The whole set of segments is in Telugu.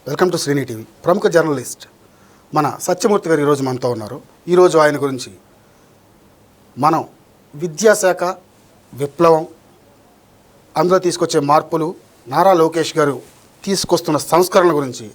Welcome to Srini TV. ప్రముఖ జర్నలిస్ట్ మన సత్యమూర్తి గారు ఈరోజు మనతో ఉన్నారు. ఈరోజు ఆయన గురించి మనం విద్యాశాఖ విప్లవం, అందులో తీసుకొచ్చే మార్పులు, నారా లోకేష్ గారు తీసుకొస్తున్న సంస్కరణల గురించి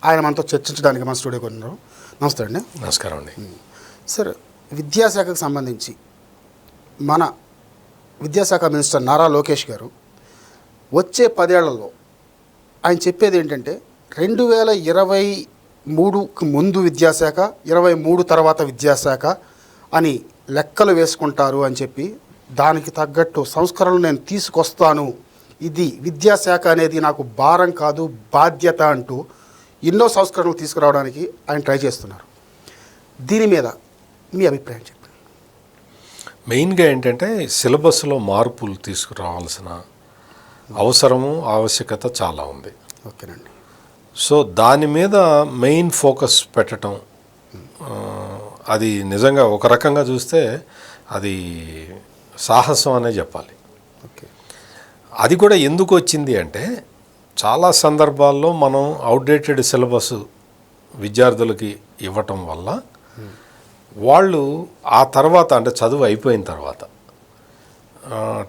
ఆయన మనతో చర్చించడానికి మన స్టూడియోకి ఉన్నారు. నమస్తే అండి. నమస్కారం అండి. సార్, విద్యాశాఖకు సంబంధించి మన విద్యాశాఖ మినిస్టర్ నారా లోకేష్ గారు వచ్చే 10 ఏళ్లలో ఆయన చెప్పేది ఏంటంటే 2023కు ముందు విద్యాశాఖ, 23 తర్వాత విద్యాశాఖ అని లెక్కలు వేసుకుంటారు అని చెప్పి, దానికి తగ్గట్టు సంస్కరణలు నేను తీసుకొస్తాను, ఇది విద్యాశాఖ అనేది నాకు భారం కాదు బాధ్యత అంటూ ఎన్నో సంస్కరణలు తీసుకురావడానికి ఆయన ట్రై చేస్తున్నారు. దీని మీద మీ అభిప్రాయం చెప్పండి. మెయిన్గా ఏంటంటే సిలబస్లో మార్పులు తీసుకురావాల్సిన అవసరము, ఆవశ్యకత చాలా ఉంది. ఓకేనండి. సో దాని మీద మెయిన్ ఫోకస్ పెట్టడం, అది నిజంగా ఒక రకంగా చూస్తే అది సాహసం అనే చెప్పాలి. ఓకే. అది కూడా ఎందుకు వచ్చింది అంటే, చాలా సందర్భాల్లో మనం అవుట్డేటెడ్ సిలబస్ విద్యార్థులకి ఇవ్వటం వల్ల వాళ్ళు ఆ తర్వాత, అంటే చదువు అయిపోయిన తర్వాత,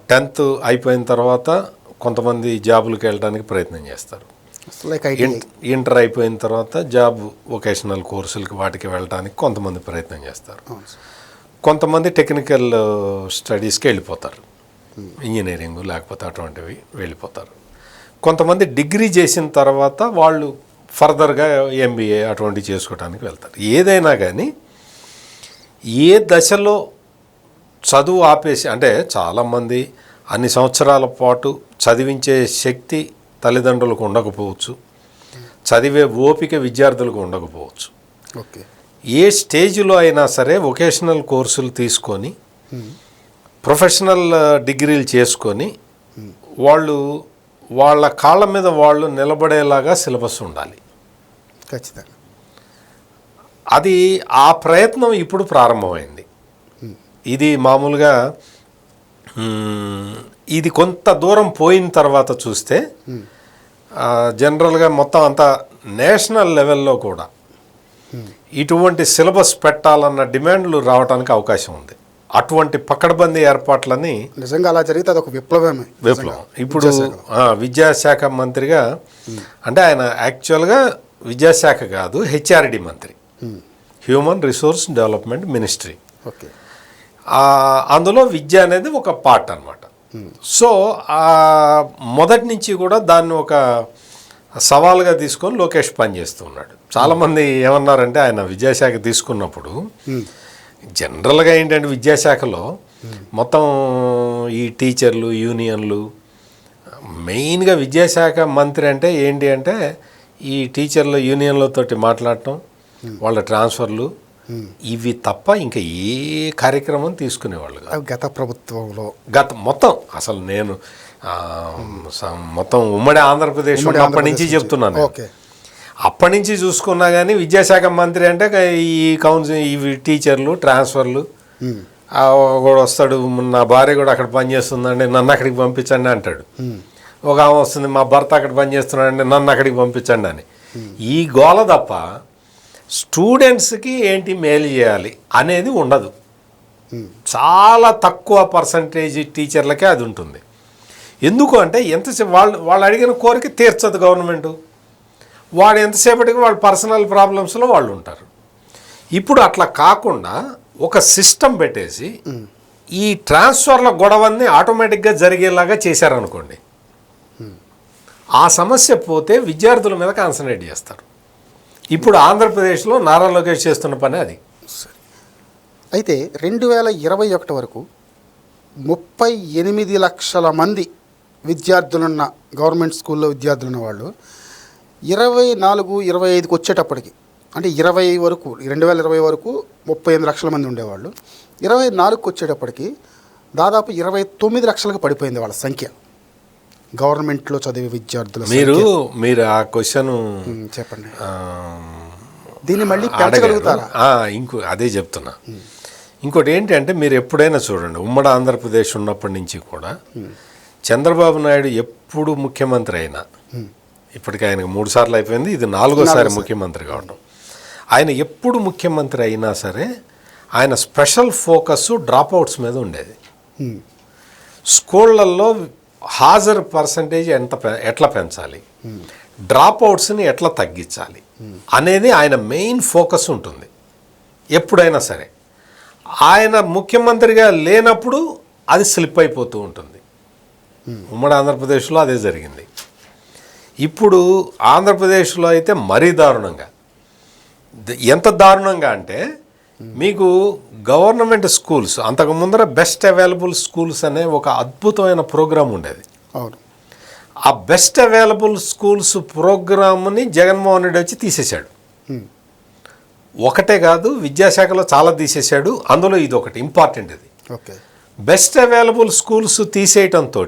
10th అయిపోయిన తర్వాత కొంతమంది జాబులకు వెళ్ళడానికి ప్రయత్నం చేస్తారు. ఇంటర్ అయిపోయిన తర్వాత జాబ్, వొకేషనల్ కోర్సులకి వాటికి వెళ్ళడానికి కొంతమంది ప్రయత్నం చేస్తారు. కొంతమంది టెక్నికల్ స్టడీస్కి వెళ్ళిపోతారు, ఇంజనీరింగ్ లేకపోతే అటువంటివి వెళ్ళిపోతారు. కొంతమంది డిగ్రీ చేసిన తర్వాత వాళ్ళు ఫర్దర్గా MBA అటువంటివి చేసుకోవడానికి వెళ్తారు. ఏదైనా కానీ ఏ దశలో చదువు ఆపేసి, అంటే చాలామంది అన్ని సంవత్సరాల పాటు చదివించే శక్తి తల్లిదండ్రులకు ఉండకపోవచ్చు, చదివే ఓపిక విద్యార్థులకు ఉండకపోవచ్చు. ఓకే. ఏ స్టేజ్లో అయినా సరే వొకేషనల్ కోర్సులు తీసుకొని ప్రొఫెషనల్ డిగ్రీలు చేసుకొని వాళ్ళు వాళ్ళ కాళ్ళ మీద వాళ్ళు నిలబడేలాగా సిలబస్ ఉండాలి. ఖచ్చితంగా. అది ఆ ప్రయత్నం ఇప్పుడు ప్రారంభమైంది. ఇది మామూలుగా ఇది కొంత దూరం పోయిన తర్వాత చూస్తే జనరల్గా మొత్తం అంతా నేషనల్ లెవెల్లో కూడా ఇటువంటి సిలబస్ పెట్టాలన్న డిమాండ్లు రావడానికి అవకాశం ఉంది. అటువంటి పకడ్బందీ ఏర్పాట్లని నిజంగా అలా జరిగితే అదొక విప్లవం. ఇప్పుడు విద్యాశాఖ మంత్రిగా, అంటే ఆయన యాక్చువల్గా విద్యాశాఖ కాదు, HRD మంత్రి, human resource development ministry. Okay. అందులో విద్య అనేది ఒక పార్ట్ అన్నమాట. సో మొదటి నుంచి కూడా దాన్ని ఒక సవాల్గా తీసుకొని లోకేష్ పనిచేస్తూ ఉన్నాడు. చాలామంది ఏమన్నారంటే, ఆయన విద్యాశాఖ తీసుకున్నప్పుడు జనరల్గా ఏంటంటే విద్యాశాఖలో మొత్తం ఈ టీచర్లు, యూనియన్లు, మెయిన్గా విద్యాశాఖ మంత్రి అంటే ఏంటి అంటే ఈ టీచర్ల యూనియన్లతోటి మాట్లాడటం, వాళ్ళ ట్రాన్స్ఫర్లు, ఇవి తప్ప ఇంకా ఏ కార్యక్రమం తీసుకునేవాళ్ళు కాదు గత ప్రభుత్వంలో. మొత్తం అసలు నేను మొత్తం ఉమ్మడి ఆంధ్రప్రదేశ్ అప్పటి నుంచి చెప్తున్నాను. అప్పటి నుంచి చూసుకున్నా కానీ విద్యాశాఖ మంత్రి అంటే ఈ కౌన్సిల్, ఇవి టీచర్లు, ట్రాన్స్ఫర్లు, కూడా వస్తాడు, నా భార్య కూడా అక్కడ పనిచేస్తుందండి నన్ను అక్కడికి పంపించండి అంటాడు. ఒక ఆమె వస్తుంది, మా భర్త అక్కడ పనిచేస్తున్నాడండి నన్ను అక్కడికి పంపించండి అని. ఈ గోల తప్ప స్టూడెంట్స్కి ఏంటి మేలు చేయాలి అనేది ఉండదు. చాలా తక్కువ పర్సంటేజ్ టీచర్లకే అది ఉంటుంది. ఎందుకు అంటే ఎంతసేపు వాళ్ళు అడిగిన కోరిక తీర్చదు గవర్నమెంటు. వాడు ఎంతసేపటికి వాళ్ళ పర్సనల్ ప్రాబ్లమ్స్లో వాళ్ళు ఉంటారు. ఇప్పుడు అట్లా కాకుండా ఒక సిస్టమ్ పెట్టేసి ఈ ట్రాన్స్ఫర్ల గొడవన్నీ ఆటోమేటిక్గా జరిగేలాగా చేశారనుకోండి, ఆ సమస్య పోతే విద్యార్థుల మీద కాన్సన్ట్రేట్ చేస్తారు. ఇప్పుడు ఆంధ్రప్రదేశ్లో నారా లోకేష్ చేస్తున్న పని అది. అయితే 2021 వరకు 38 లక్షల మంది విద్యార్థులున్న గవర్నమెంట్ స్కూల్లో విద్యార్థులున్న వాళ్ళు 24-25కి వచ్చేటప్పటికి, అంటే 20 వరకు 2020 వరకు 38 లక్షల మంది ఉండేవాళ్ళు. 24కి వచ్చేటప్పటికి దాదాపు 29 లక్షలకు పడిపోయింది వాళ్ళ సంఖ్య, గవర్నమెంట్లో చదివే విద్యార్థుల. మీరు ఆ క్వశ్చన్ చెప్పండి. దీన్ని మళ్ళీ పెంచగలుగుతారా? అదే చెప్తున్నా. ఇంకోటి ఏంటి అంటే, మీరు ఎప్పుడైనా చూడండి, ఉమ్మడి ఆంధ్రప్రదేశ్ ఉన్నప్పటి నుంచి కూడా చంద్రబాబు నాయుడు ఎప్పుడు ముఖ్యమంత్రి అయినా, ఇప్పటికి ఆయనకు 3 సార్లు అయిపోయింది, ఇది 4వసారి ముఖ్యమంత్రి కావడం. ఆయన ఎప్పుడు ముఖ్యమంత్రి అయినా సరే ఆయన స్పెషల్ ఫోకస్ డ్రాప్అవుట్స్ మీద ఉండేది. స్కూళ్ళల్లో హాజరు పర్సంటేజ్ ఎట్లా పెంచాలి, డ్రాప్అవుట్స్ని ఎట్లా తగ్గించాలి అనేది ఆయన మెయిన్ ఫోకస్ ఉంటుంది ఎప్పుడైనా సరే. ఆయన ముఖ్యమంత్రిగా లేనప్పుడు అది స్లిప్ అయిపోతూ ఉంటుంది. ఉమ్మడి ఆంధ్రప్రదేశ్లో అదే జరిగింది. ఇప్పుడు ఆంధ్రప్రదేశ్లో అయితే మరీ దారుణంగా, ఎంత దారుణంగా అంటే మీకు గవర్నమెంట్ స్కూల్స్ అంతకు ముందర బెస్ట్ అవైలబుల్ స్కూల్స్ అనే ఒక అద్భుతమైన ప్రోగ్రాం ఉండేది. అవును. ఆ బెస్ట్ అవైలబుల్ స్కూల్స్ ప్రోగ్రామ్ని జగన్మోహన్ రెడ్డి వచ్చి తీసేశాడు. ఒకటే కాదు, విద్యాశాఖలో చాలా తీసేశాడు. అందులో ఇది ఒకటి ఇంపార్టెంట్. ఇది ఓకే. బెస్ట్ అవైలబుల్ స్కూల్స్ తీసేయటంతో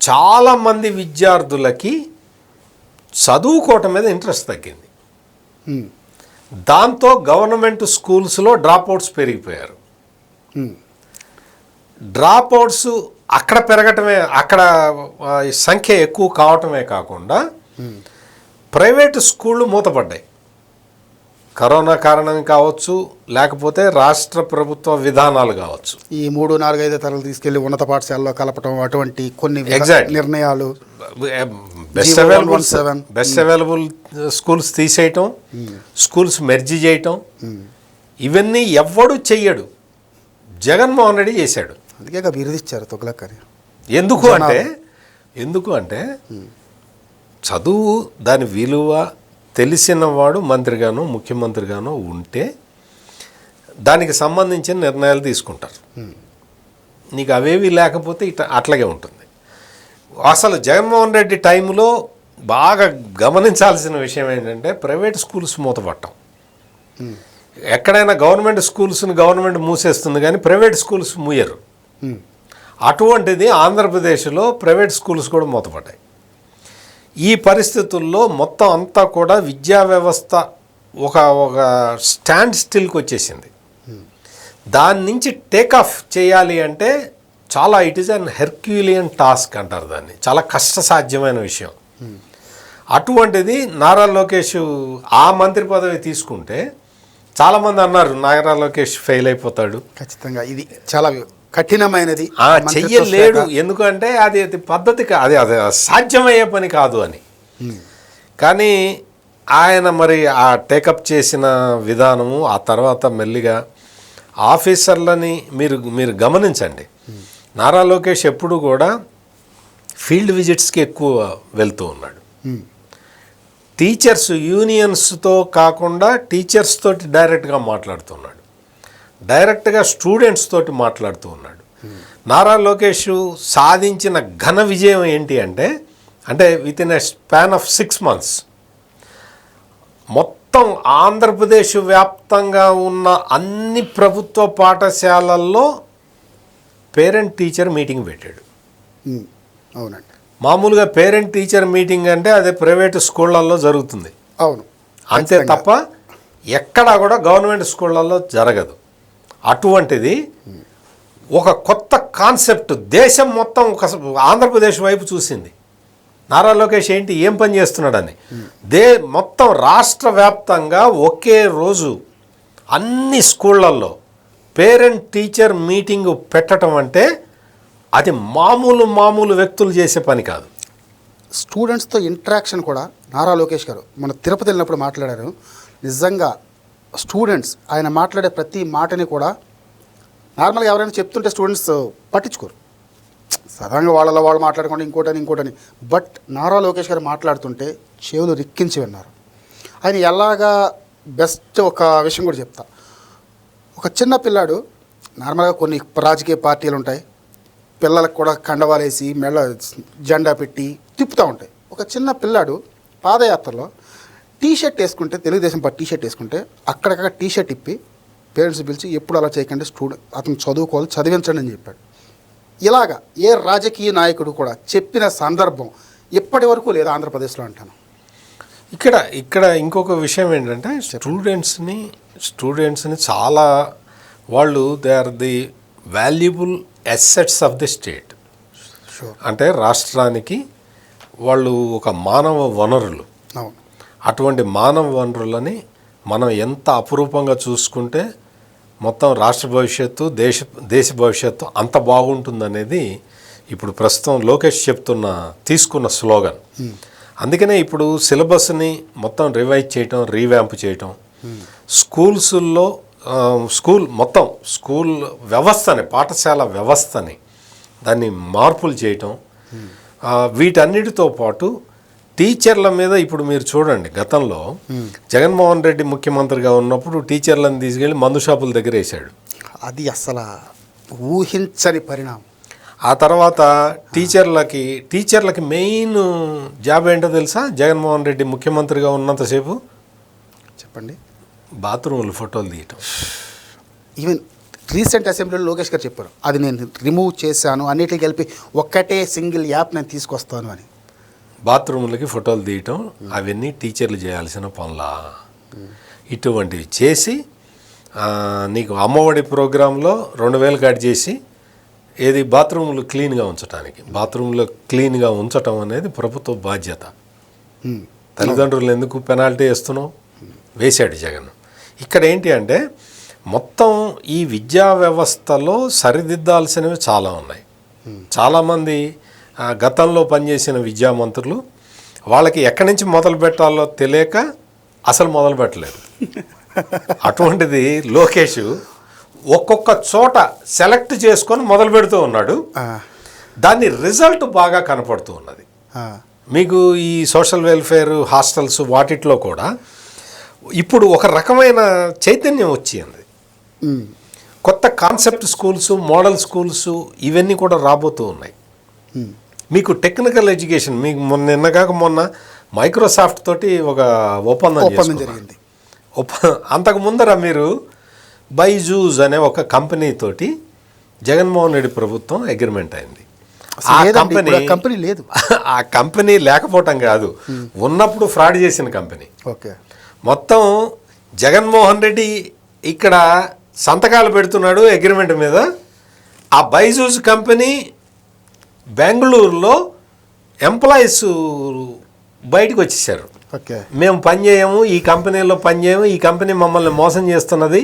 చాలామంది విద్యార్థులకి చదువుకోవటం మీద ఇంట్రెస్ట్ తగ్గింది. దాంతో గవర్నమెంట్ స్కూల్స్లో డ్రాప్అవుట్స్ పెరిగిపోయారు. డ్రాప్అవుట్స్ అక్కడ పెరగటమే, అక్కడ సంఖ్య ఎక్కువ కావటమే కాకుండా ప్రైవేటు స్కూళ్ళు మూతపడ్డాయి. కరోనా కారణం కావచ్చు, లేకపోతే రాష్ట్ర ప్రభుత్వ విధానాలు కావచ్చు. ఈ 3, 4, 5 తరగతులు తీసుకెళ్లి ఉన్నత పాఠశాలలో కలపటం, అటువంటి కొన్ని నిర్ణయాలు, బెస్ట్ అవైలబుల్ స్కూల్స్ తీసేయటం, స్కూల్స్ మెర్జీ చేయటం, ఇవన్నీ ఎవ్వడు చెయ్యడు, జగన్మోహన్ రెడ్డి చేశాడు. అందుకే బిరుదిచ్చారు తుగ్లక్ అని. ఎందుకు అంటే చదువు దాని విలువ తెలిసిన వాడు మంత్రిగానో ముఖ్యమంత్రిగానో ఉంటే దానికి సంబంధించిన నిర్ణయాలు తీసుకుంటారు. నీకు అవేవి లేకపోతే అట్లాగే ఉంటుంది. అసలు జగన్మోహన్ రెడ్డి టైంలో బాగా గమనించాల్సిన విషయం ఏంటంటే ప్రైవేట్ స్కూల్స్ మూతపట్టం. ఎక్కడైనా గవర్నమెంట్ స్కూల్స్ని గవర్నమెంట్ మూసేస్తుంది కానీ ప్రైవేట్ స్కూల్స్ మూయరు. అటువంటిది ఆంధ్రప్రదేశ్లో ప్రైవేట్ స్కూల్స్ కూడా మూతపడ్డాయి. ఈ పరిస్థితుల్లో మొత్తం అంతా కూడా విద్యా వ్యవస్థ ఒక స్టాండ్ స్టిల్కి వచ్చేసింది. దాని నుంచి టేకాఫ్ చేయాలి అంటే చాలా it is an Herculean task అంటారు దాన్ని, చాలా కష్టసాధ్యమైన విషయం. అటువంటిది నారా లోకేష్ ఆ మంత్రి పదవి తీసుకుంటే చాలామంది అన్నారు నారా లోకేష్ ఫెయిల్ అయిపోతాడు, ఖచ్చితంగా ఇది చాలా కఠినమైనది, చెయ్యలేడు, ఎందుకంటే అది పద్ధతి అది సాధ్యమయ్యే పని కాదు అని. కానీ ఆయన మరి ఆ టేకప్ చేసిన విధానము, ఆ తర్వాత మెల్లిగా ఆఫీసర్లని మీరు గమనించండి. నారా లోకేష్ ఎప్పుడు కూడా ఫీల్డ్ విజిట్స్కి ఎక్కువ వెళ్తూ ఉన్నాడు. టీచర్స్ యూనియన్స్తో కాకుండా టీచర్స్ తోటి డైరెక్ట్గా మాట్లాడుతున్నాడు, డైరెక్ట్గా స్టూడెంట్స్ తోటి మాట్లాడుతూ ఉన్నాడు. నారా లోకేష్ సాధించిన ఘన విజయం ఏంటి అంటే with in a span of 6 months మొత్తం ఆంధ్రప్రదేశ్ వ్యాప్తంగా ఉన్న అన్ని ప్రభుత్వ పాఠశాలల్లో పేరెంట్ టీచర్ మీటింగ్ పెట్టాడు. అవునండి. మామూలుగా పేరెంట్ టీచర్ మీటింగ్ అంటే అదే ప్రైవేటు స్కూళ్ళల్లో జరుగుతుంది. అవును, అంతే తప్ప ఎక్కడా కూడా గవర్నమెంట్ స్కూళ్ళల్లో జరగదు. అటువంటిది ఒక కొత్త కాన్సెప్ట్ దేశం మొత్తం ఒక ఆంధ్రప్రదేశ్ వైపు చూసింది. నారా లోకేష్ ఏం పని చేస్తున్నాడని మొత్తం రాష్ట్ర వ్యాప్తంగా ఒకే రోజు అన్ని స్కూళ్ళల్లో పేరెంట్ టీచర్ మీటింగ్ పెట్టడం అంటే అది మామూలు వ్యక్తులు చేసే పని కాదు. స్టూడెంట్స్తో ఇంటరాక్షన్ కూడా నారా లోకేష్ గారు మన తిరుపతి వెళ్ళినప్పుడు మాట్లాడారు. నిజంగా స్టూడెంట్స్ ఆయన మాట్లాడే ప్రతి మాటని కూడా నార్మల్గా ఎవరైనా చెప్తుంటే స్టూడెంట్స్ పట్టించుకోరు, సాధారణంగా వాళ్ళలో వాళ్ళు మాట్లాడుకుంటే ఇంకోటని. బట్ నారా లోకేష్ గారు మాట్లాడుతుంటే చెవులు రిక్కించి విన్నారు. ఆయన ఎలాగా బెస్ట్ ఒక విషయం కూడా చెప్తా. ఒక చిన్న పిల్లాడు నార్మల్గా కొన్ని రాజకీయ పార్టీలు ఉంటాయి, పిల్లలకు కూడా కండవాలేసి మెళ్ళ జెండా పెట్టి తిప్పుతూ ఉంటాయి. ఒక చిన్న పిల్లాడు పాదయాత్రలో టీషర్ట్ వేసుకుంటే, తెలుగుదేశం పార్టీ టీషర్ట్ వేసుకుంటే అక్కడక్కడ టీషర్ట్ ఇప్పి పేరెంట్స్ పిలిచి ఎప్పుడు అలా చేయకండి, అతను చదువుకోవాలి, చదివించండి అని చెప్పాడు. ఇలాగా ఏ రాజకీయ నాయకుడు కూడా చెప్పిన సందర్భం ఇప్పటి వరకు లేదు ఆంధ్రప్రదేశ్లో అంటాను. ఇక్కడ ఇంకొక విషయం ఏంటంటే స్టూడెంట్స్ని చాలా వాళ్ళు they are the valuable assets of the state. అంటే రాష్ట్రానికి వాళ్ళు ఒక మానవ వనరులు. అవును. అటువంటి మానవ వనరులని మనం ఎంత అపురూపంగా చూసుకుంటే మొత్తం రాష్ట్ర భవిష్యత్తు దేశ భవిష్యత్తు అంత బాగుంటుందనేది ఇప్పుడు ప్రస్తుతం లోకేష్ తీసుకున్న స్లోగన్. అందుకనే ఇప్పుడు సిలబస్ని మొత్తం రివైజ్ చేయటం, రీవ్యాంప్ చేయటం, స్కూల్స్లో స్కూల్ వ్యవస్థని, పాఠశాల వ్యవస్థని దాన్ని మార్పులు చేయటం, వీటన్నిటితో పాటు టీచర్ల మీద ఇప్పుడు మీరు చూడండి, గతంలో జగన్మోహన్ రెడ్డి ముఖ్యమంత్రిగా ఉన్నప్పుడు టీచర్లను తీసుకెళ్ళి మందు షాపుల దగ్గర వేశాడు. అది అసలు ఊహించని పరిణామం. ఆ తర్వాత టీచర్లకి మెయిన్ జాబ్ ఏంటో తెలుసా? జగన్మోహన్ రెడ్డి ముఖ్యమంత్రిగా ఉన్నంతసేపు చెప్పండి, బాత్రూములు ఫోటోలు తీయటం. ఈవెన్ రీసెంట్ అసెంబ్లీలో లోకేష్ గారు చెప్పారు, అది నేను రిమూవ్ చేశాను, అన్నిటికి కలిపి ఒక్కటే సింగిల్ యాప్ నేను తీసుకొస్తాను అని. బాత్రూములకి ఫోటోలు తీయటం అవన్నీ టీచర్లు చేయాల్సిన పనులా? ఇటువంటివి చేసి నీకు అమ్మఒడి ప్రోగ్రాంలో 2000 కట్ చేసి ఏది బాత్రూములు క్లీన్గా ఉంచడానికి, బాత్రూంలో క్లీన్గా ఉంచటం అనేది ప్రభుత్వ బాధ్యత. తల్లిదండ్రులు ఎందుకు పెనాల్టీ వేస్తున్నావు? వేశాడు జగన్. ఇక్కడ ఏంటి అంటే మొత్తం ఈ విద్యా వ్యవస్థలో సరిదిద్దాల్సినవి చాలా ఉన్నాయి. చాలామంది గతంలో పనిచేసిన విద్యామంత్రులు వాళ్ళకి ఎక్కడి నుంచి మొదలు పెట్టాలో తెలియక అసలు మొదలు పెట్టలేదు. అటువంటిది లోకేష్ ఒక్కొక్క చోట సెలెక్ట్ చేసుకొని మొదలు పెడుతూ ఉన్నాడు. దాని రిజల్ట్ బాగా కనపడుతూ ఉన్నది. మీకు ఈ సోషల్ వెల్ఫేర్ హాస్టల్స్ వాటిట్లో కూడా ఇప్పుడు ఒక రకమైన చైతన్యం వచ్చింది. కొత్త కాన్సెప్ట్ స్కూల్స్, మోడల్ స్కూల్స్ ఇవన్నీ కూడా రాబోతూ ఉన్నాయి. మీకు టెక్నికల్ ఎడ్యుకేషన్, మీకు మొన్న మైక్రోసాఫ్ట్ తోటి ఒక ఒప్పందం జరిగింది. అంతకు ముందర మీరు బైజూస్ అనే ఒక కంపెనీ తోటి జగన్మోహన్ రెడ్డి ప్రభుత్వం అగ్రిమెంట్ అయింది. కంపెనీ లేదు. ఆ కంపెనీ లేకపోవటం కాదు, ఉన్నప్పుడు ఫ్రాడ్ చేసిన కంపెనీ. ఓకే, మొత్తం జగన్మోహన్ రెడ్డి ఇక్కడ సంతకాలు పెడుతున్నాడు అగ్రిమెంట్ మీద. ఆ బైజూస్ కంపెనీ బెంగళూరులో ఎంప్లాయీస్ బయటకు వచ్చేసారు. మేము పనిచేయము, ఈ కంపెనీలో పనిచేయము, ఈ కంపెనీ మమ్మల్ని మోసం చేస్తున్నది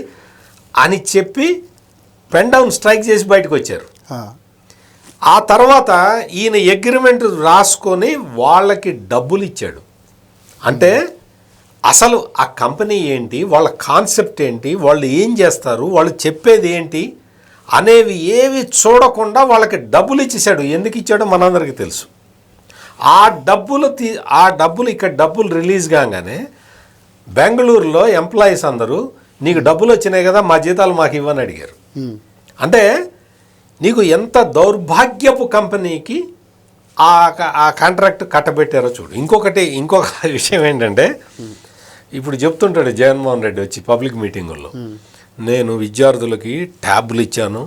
అని చెప్పి పెన్ డౌన్ స్ట్రైక్ చేసి బయటకు వచ్చారు. ఆ తర్వాత ఈయన అగ్రిమెంట్ రాసుకొని వాళ్ళకి డబ్బులు ఇచ్చాడు. అంటే అసలు ఆ కంపెనీ ఏంటి, వాళ్ళ కాన్సెప్ట్ ఏంటి, వాళ్ళు ఏం చేస్తారు, వాళ్ళు చెప్పేది ఏంటి అనేవి ఏవి చూడకుండా వాళ్ళకి డబ్బులు ఇచ్చేసాడు. ఎందుకు ఇచ్చాడో మనందరికీ తెలుసు. ఆ డబ్బులు ఇక్కడ డబ్బులు రిలీజ్ కాగానే బెంగళూరులో ఎంప్లాయీస్ అందరూ నీకు డబ్బులు వచ్చినాయి కదా, మా జీతాలు మాకు ఇవ్వని అడిగారు. అంటే నీకు ఎంత దౌర్భాగ్యపు కంపెనీకి ఆ కాంట్రాక్ట్ కట్టబెట్టారో చూడు. ఇంకొక విషయం ఏంటంటే, ఇప్పుడు చెప్తుంటాడు జగన్మోహన్ రెడ్డి వచ్చి పబ్లిక్ మీటింగుల్లో, నేను విద్యార్థులకి ట్యాబ్లు ఇచ్చాను,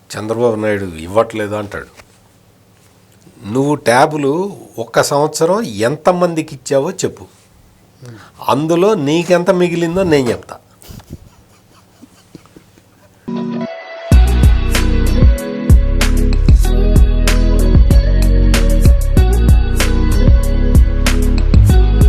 చంద్రబాబు నాయుడు ఇవ్వట్లేదు అంటాడు. నువ్వు ట్యాబులు 1 సంవత్సరం ఎంతమందికి ఇచ్చావో చెప్పు, అందులో నీకెంత మిగిలిందో నేను చెప్తా.